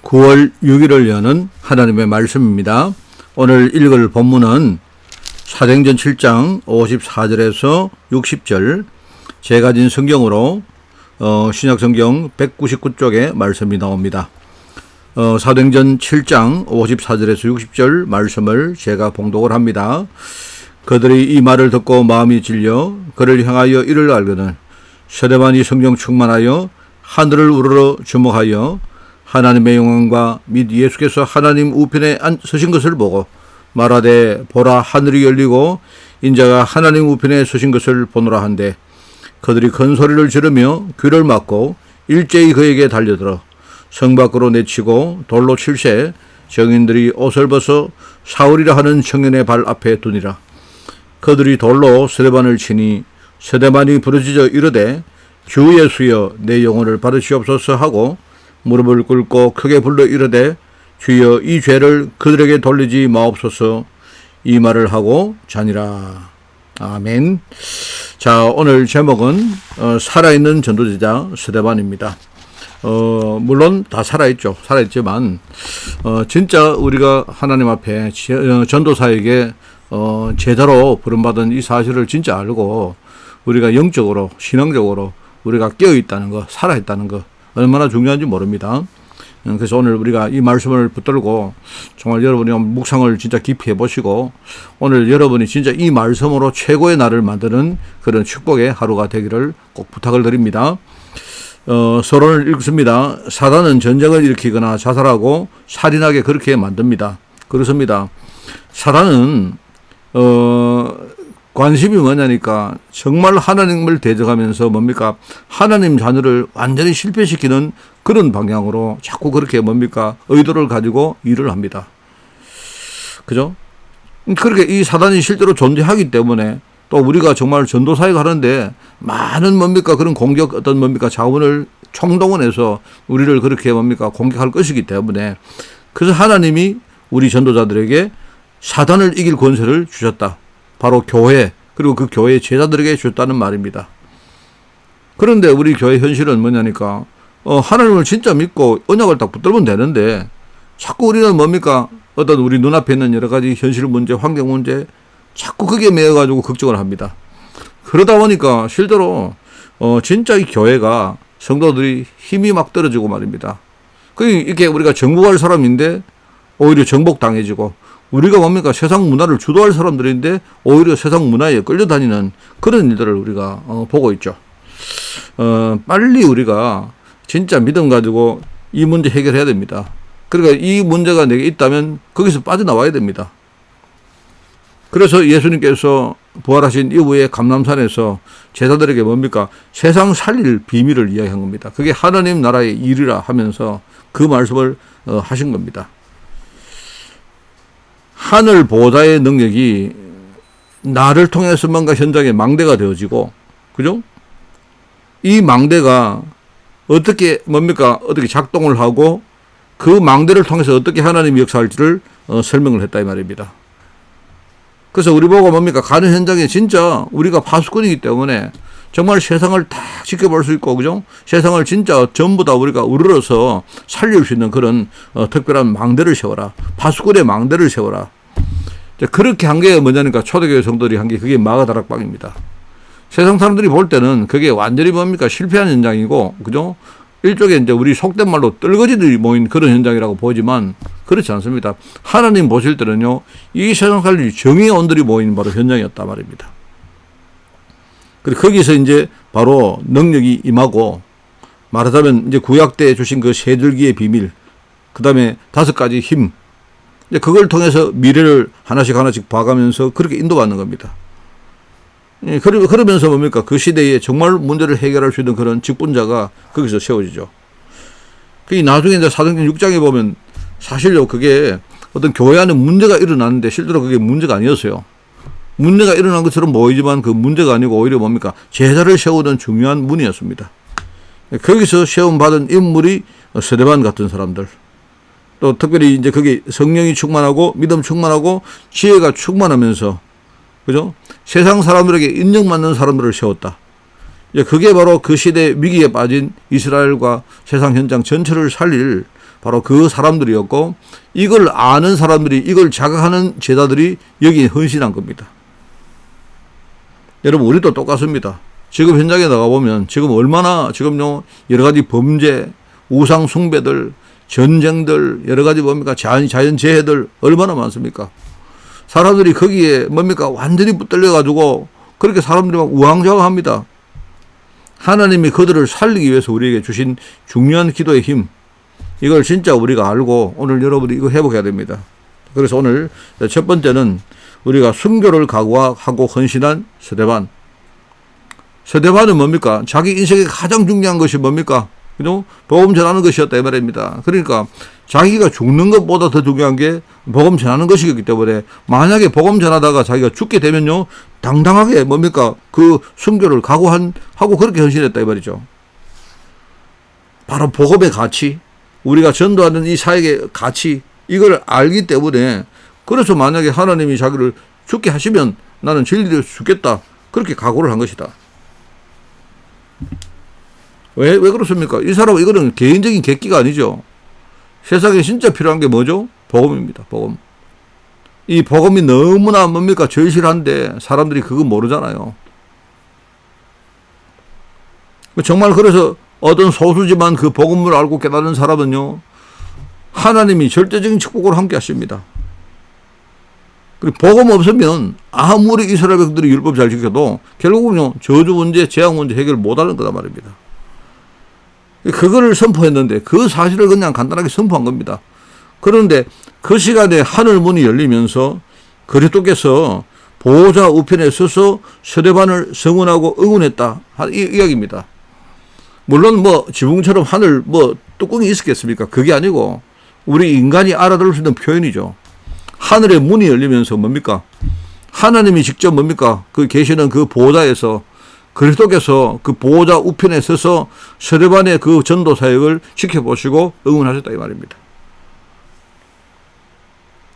9월 6일을 여는 하나님의 말씀입니다. 오늘 읽을 본문은 사도행전 7장 54절에서 60절 제가 진 성경으로 신약성경 199쪽에 말씀이 나옵니다. 사도행전 7장 54절에서 60절 말씀을 제가 봉독을 합니다. 그들이 이 말을 듣고 마음이 질려 그를 향하여 이를 알거든 스데반이 성령 충만하여 하늘을 우러러 주목하여 하나님의 영광과 및 예수께서 하나님 우편에 서신 것을 보고 말하되 보라 하늘이 열리고 인자가 하나님 우편에 서신 것을 보노라 한데 그들이 큰 소리를 지르며 귀를 막고 일제히 그에게 달려들어 성 밖으로 내치고 돌로 칠세 정인들이 옷을 벗어 사울이라 하는 청년의 발 앞에 두니라. 그들이 돌로 스데반을 치니 스데반이 부르짖어 이르되 주 예수여 내 영혼을 받으시옵소서 하고 무릎을 꿇고 크게 불러 이르되 주여 이 죄를 그들에게 돌리지 마옵소서 이 말을 하고 자니라. 아멘. 자, 오늘 제목은 살아있는 전도제자 스데반입니다. 물론 다 살아있지만 진짜 우리가 하나님 앞에 전도사에게 제자로 부름받은 이 사실을 진짜 알고 우리가 영적으로 신앙적으로 우리가 깨어있다는 거, 살아있다는 거 얼마나 중요한지 모릅니다. 그래서 오늘 우리가 이 말씀을 붙들고 정말 여러분이 묵상을 진짜 깊이 해보시고 오늘 여러분이 진짜 이 말씀으로 최고의 날을 만드는 그런 축복의 하루가 되기를 꼭 부탁을 드립니다. 서론을 읽습니다. 사단은 전쟁을 일으키거나 자살하고 살인하게 그렇게 만듭니다. 그렇습니다. 사단은 관심이 뭐냐니까 정말 하나님을 대적하면서 뭡니까? 하나님 자녀를 완전히 실패시키는 그런 방향으로 자꾸 그렇게 뭡니까? 의도를 가지고 일을 합니다. 그죠? 그렇게 이 사단이 실제로 존재하기 때문에 또 우리가 정말 전도사역을 하는데 많은 뭡니까? 그런 공격 어떤 뭡니까? 자원을 총동원해서 우리를 그렇게 뭡니까? 공격할 것이기 때문에 그래서 하나님이 우리 전도자들에게 사단을 이길 권세를 주셨다. 바로 교회 그리고 그 교회 제자들에게 줬다는 말입니다. 그런데 우리 교회 현실은 뭐냐니까 하나님을 진짜 믿고 언약을 딱 붙들면 되는데 자꾸 우리는 뭡니까? 어떤 우리 눈앞에 있는 여러 가지 현실 문제, 환경 문제 자꾸 그게 매여가지고 걱정을 합니다. 그러다 보니까 실제로 진짜 이 교회가 성도들이 힘이 막 떨어지고 말입니다. 이렇게 우리가 정복할 사람인데 오히려 정복당해지고 우리가 뭡니까? 세상 문화를 주도할 사람들인데 오히려 세상 문화에 끌려다니는 그런 일들을 우리가 보고 있죠. 빨리 우리가 진짜 믿음 가지고 이 문제 해결해야 됩니다. 그러니까 이 문제가 내게 있다면 거기서 빠져나와야 됩니다. 그래서 예수님께서 부활하신 이후에 감람산에서 제자들에게 뭡니까? 세상 살릴 비밀을 이야기한 겁니다. 그게 하나님 나라의 일이라 하면서 그 말씀을 하신 겁니다. 하늘 보호자의 능력이 나를 통해서 뭔가 현장에 망대가 되어지고, 그죠? 이 망대가 어떻게 뭡니까? 어떻게 작동을 하고 그 망대를 통해서 어떻게 하나님이 역사할지를 설명을 했다 이 말입니다. 그래서 우리 보고 뭡니까? 가는 현장에 진짜 우리가 파수꾼이기 때문에 정말 세상을 다 지켜볼 수 있고, 그죠? 세상을 진짜 전부 다 우리가 우러러서 살릴 수 있는 그런 특별한 망대를 세워라. 파수꾼의 망대를 세워라. 그렇게 한 게 뭐냐니까 초대교회 성도들이 한 게 그게 마가다락방입니다. 세상 사람들이 볼 때는 그게 완전히 뭡니까? 실패한 현장이고, 그죠? 일종의 이제 우리 속된 말로 떨거지들이 모인 그런 현장이라고 보지만 그렇지 않습니다. 하나님 보실 때는요, 이 세상 살릴 정의의 온들이 모인 바로 현장이었단 말입니다. 그리고 거기서 이제 바로 능력이 임하고 말하자면 이제 구약 때 주신 그 세 줄기의 비밀, 그 다음에 5가지 힘, 이제 그걸 통해서 미래를 하나씩 봐가면서 그렇게 인도받는 겁니다. 그러면서 뭡니까? 그 시대에 정말 문제를 해결할 수 있는 그런 직분자가 거기서 세워지죠. 그 나중에 이제 사도행전 6장에 보면 사실요, 그게 어떤 교회 안에 문제가 일어났는데 실제로 그게 문제가 아니었어요. 문제가 일어난 것처럼 보이지만 그 문제가 아니고 오히려 뭡니까? 제자를 세우는 중요한 문이었습니다. 거기서 세움받은 인물이 스데반 같은 사람들. 또 특별히 이제 그게 성령이 충만하고 믿음 충만하고 지혜가 충만하면서, 그죠? 세상 사람들에게 인정받는 사람들을 세웠다. 그게 바로 그 시대 위기에 빠진 이스라엘과 세상 현장 전체를 살릴 바로 그 사람들이었고, 이걸 아는 사람들이, 이걸 자각하는 제자들이 여기에 헌신한 겁니다. 여러분, 우리도 똑같습니다. 지금 현장에 나가보면 지금 얼마나 지금요 여러 가지 범죄, 우상 숭배들, 전쟁들, 여러 가지 뭡니까 자연재해들 얼마나 많습니까? 사람들이 거기에 뭡니까 완전히 붙들려 가지고 그렇게 사람들이 막 우왕좌왕합니다. 하나님이 그들을 살리기 위해서 우리에게 주신 중요한 기도의 힘, 이걸 진짜 우리가 알고 오늘 여러분이 이거 회복해야 됩니다. 그래서 오늘 첫 번째는 우리가 순교를 각오하고 헌신한 스데반. 스데반은 뭡니까? 자기 인생에 가장 중요한 것이 뭡니까? 그죠? 복음 전하는 것이었다 이 말입니다. 그러니까 자기가 죽는 것보다 더 중요한 게 복음 전하는 것이기 때문에 만약에 복음 전하다가 자기가 죽게 되면요 당당하게 뭡니까? 그 순교를 각오하고 그렇게 헌신했다 이 말이죠. 바로 복음의 가치, 우리가 전도하는 이 사역의 가치, 이걸 알기 때문에, 그래서 만약에 하나님이 자기를 죽게 하시면 나는 진리로 죽겠다, 그렇게 각오를 한 것이다. 왜 그렇습니까? 이 사람은 이거는 개인적인 객기가 아니죠. 세상에 진짜 필요한 게 뭐죠? 복음입니다. 복음. 이 복음이 너무나 뭡니까? 절실한데 사람들이 그거 모르잖아요. 정말 그래서 어떤 소수지만 그 복음을 알고 깨달은 사람은요, 하나님이 절대적인 축복을 함께 하십니다. 그리고 복음 없으면 아무리 이스라엘 백성들이 율법 잘 지켜도 결국은요, 저주 문제, 재앙 문제 해결 못 하는 거다 말입니다. 그거를 선포했는데 그 사실을 그냥 간단하게 선포한 겁니다. 그런데 그 시간에 하늘 문이 열리면서 그리스도께서 보호자 우편에 서서 스데반을 성원하고 응원했다, 이 이야기입니다. 물론 뭐 지붕처럼 하늘 뭐 뚜껑이 있었겠습니까? 그게 아니고 우리 인간이 알아들을 수 있는 표현이죠. 하늘의 문이 열리면서 뭡니까? 하나님이 직접 뭡니까? 그 계시는 그 보호자에서 그리스도께서 그 보호자 우편에 서서 스데반의 그 전도 사역을 지켜보시고 응원하셨다 이 말입니다.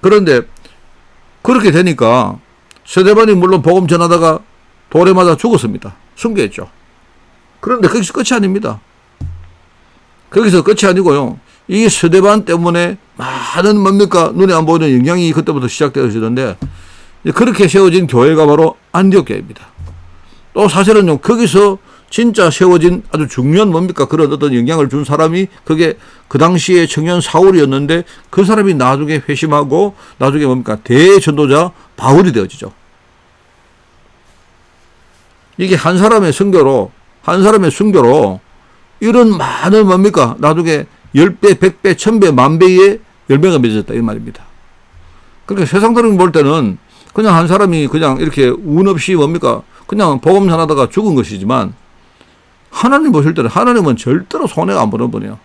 그런데 그렇게 되니까 스데반이 물론 복음 전하다가 돌에 맞아 죽었습니다. 순교했죠. 그런데 거기서 끝이 아닙니다. 거기서 끝이 아니고요, 이 스데반 때문에 많은 뭡니까 눈에 안 보이는 영향이 그때부터 시작되어지는데, 그렇게 세워진 교회가 바로 안디옥 교회입니다. 또 사실은요, 거기서 진짜 세워진 아주 중요한 뭡니까 그런 어떤 영향을 준 사람이 그게 그 당시에 청년 사울이었는데, 그 사람이 나중에 회심하고 나중에 뭡니까 대전도자 바울이 되어지죠. 이게 한 사람의 순교로 이런 많은 뭡니까 나중에 10배, 100배, 1000배, 만배의 열매가 맺어졌다 이 말입니다. 그러니까 세상적으로 볼 때는 그냥 한 사람이 그냥 이렇게 운 없이 뭡니까 그냥 복음 전하다가 죽은 것이지만, 하나님 보실 때는 하나님은 절대로 손해가 안 보는 분이에요.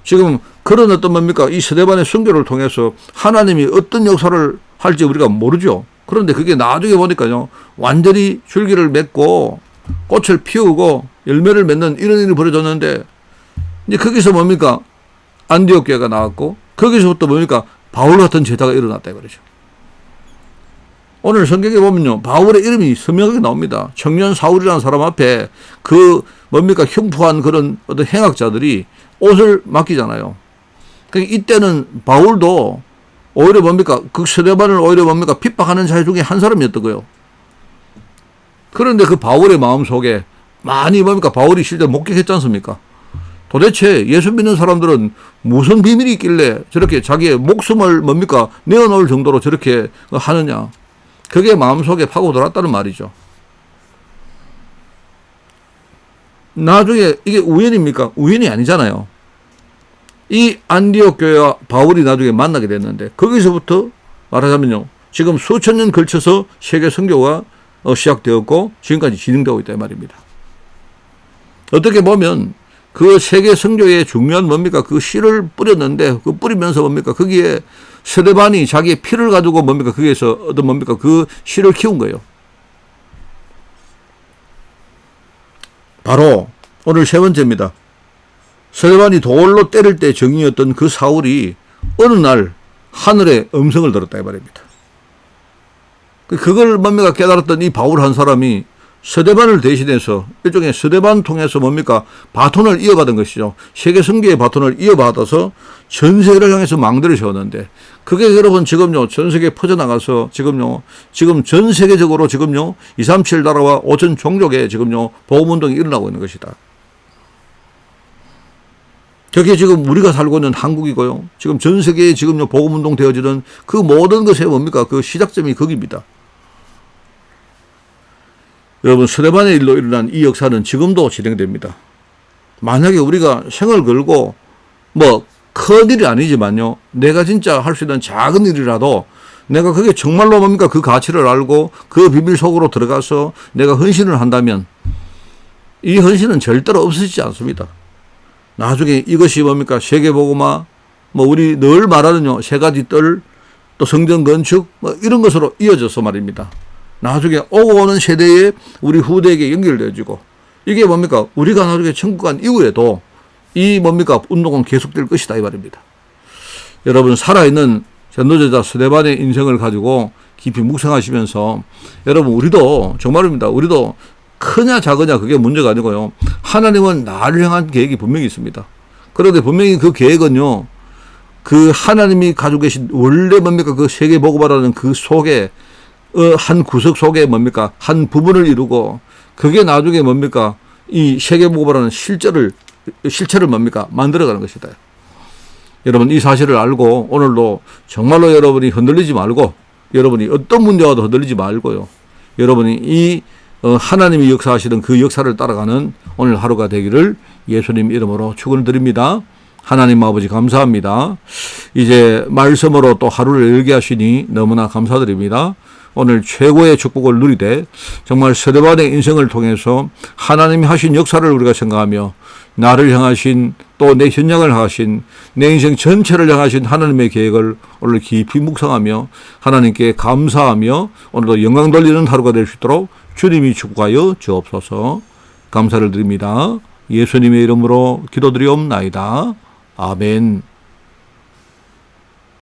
지금 그런 어떤 뭡니까 이 스데반의 순교를 통해서 하나님이 어떤 역사를 할지 우리가 모르죠. 그런데 그게 나중에 보니까요, 완전히 줄기를 맺고 꽃을 피우고 열매를 맺는 이런 일이 벌어졌는데, 이제 거기서 뭡니까 안디옥 교회가 나왔고, 거기서부터 뭡니까 바울 같은 제자가 일어났다 이거죠. 오늘 성경에 보면요, 바울의 이름이 선명하게 나옵니다. 청년 사울이라는 사람 앞에 그 뭡니까 흉포한 그런 어떤 행악자들이 옷을 맡기잖아요. 그러니까 이때는 바울도 오히려 뭡니까 그 스데반을 오히려 뭡니까 핍박하는 자 중에 한 사람이었던 거예요. 그런데 그 바울의 마음 속에 많이 뭡니까 바울이 실제 목격했지 않습니까? 도대체 예수 믿는 사람들은 무슨 비밀이 있길래 저렇게 자기의 목숨을 뭡니까 내어놓을 정도로 저렇게 하느냐. 그게 마음속에 파고들었다는 말이죠. 나중에 이게 우연입니까? 우연이 아니잖아요. 이 안디옥 교회와 바울이 나중에 만나게 됐는데, 거기서부터 말하자면요, 지금 수천 년 걸쳐서 세계 선교가 시작되었고 지금까지 진행되고 있다 이 말입니다. 어떻게 보면 그 세계 선교의 중요한 뭡니까 그 씨를 뿌렸는데, 그 뿌리면서 뭡니까 거기에 스데반이 자기의 피를 가지고 뭡니까 거기에서 어떤 뭡니까 그 씨를 키운 거예요. 바로 오늘 세 번째입니다. 스데반이 돌로 때릴 때 정이었던 그 사울이 어느 날 하늘의 음성을 들었다 이 말입니다. 그걸 뭡니까 깨달았던 이 바울 한 사람이 서대반을 대신해서 일종의 서대반 통해서 뭡니까? 바톤을 이어받은 것이죠. 세계 선교의 바톤을 이어받아서 전 세계를 향해서 망대를 세웠는데 그게 여러분 지금요 전 세계에 퍼져나가서 지금 전 세계적으로 지금요 237 나라와 5천 종족에 지금요 복음운동이 일어나고 있는 것이다. 저게 지금 우리가 살고 있는 한국이고요. 지금 전 세계에 지금요 복음운동 되어지는 그 모든 것의 뭡니까? 그 시작점이 거기입니다. 여러분 서대반의 일로 일어난 이 역사는 지금도 진행됩니다. 만약에 우리가 생을 걸고 뭐 큰 일이 아니지만요. 내가 진짜 할 수 있는 작은 일이라도 내가 그게 정말로 뭡니까? 그 가치를 알고 그 비밀 속으로 들어가서 내가 헌신을 한다면 이 헌신은 절대로 없어지지 않습니다. 나중에 이것이 뭡니까? 세계복음화 뭐 우리 늘 말하는요. 세 가지 뜰 또 성전 건축 뭐 이런 것으로 이어져서 말입니다. 나중에 오고 오는 세대에 우리 후대에게 연결되어지고 이게 뭡니까? 우리가 나중에 천국 간 이후에도 이 뭡니까? 운동은 계속될 것이다 이 말입니다. 여러분 살아있는 전도제자 스데반의 인생을 가지고 깊이 묵상하시면서 여러분 우리도 정말입니다. 우리도 크냐 작으냐 그게 문제가 아니고요. 하나님은 나를 향한 계획이 분명히 있습니다. 그런데 분명히 그 계획은요. 그 하나님이 가지고 계신 원래 뭡니까? 그 세계 복음화라는 그 속에 한 구석 속에 뭡니까? 한 부분을 이루고 그게 나중에 뭡니까? 이 세계 복음화라는 실체를 뭡니까? 만들어가는 것이다. 여러분 이 사실을 알고 오늘도 정말로 여러분이 흔들리지 말고 여러분이 어떤 문제와도 흔들리지 말고요. 여러분이 이 하나님이 역사하시는 그 역사를 따라가는 오늘 하루가 되기를 예수님 이름으로 축원을 드립니다. 하나님 아버지 감사합니다. 이제 말씀으로 또 하루를 열게 하시니 너무나 감사드립니다. 오늘 최고의 축복을 누리되 정말 서대반의 인생을 통해서 하나님이 하신 역사를 우리가 생각하며 나를 향하신 또 내 현장을 향하신 내 인생 전체를 향하신 하나님의 계획을 오늘 깊이 묵상하며 하나님께 감사하며 오늘도 영광 돌리는 하루가 될 수 있도록 주님이 축복하여 주옵소서. 감사를 드립니다. 예수님의 이름으로 기도드리옵나이다. 아멘.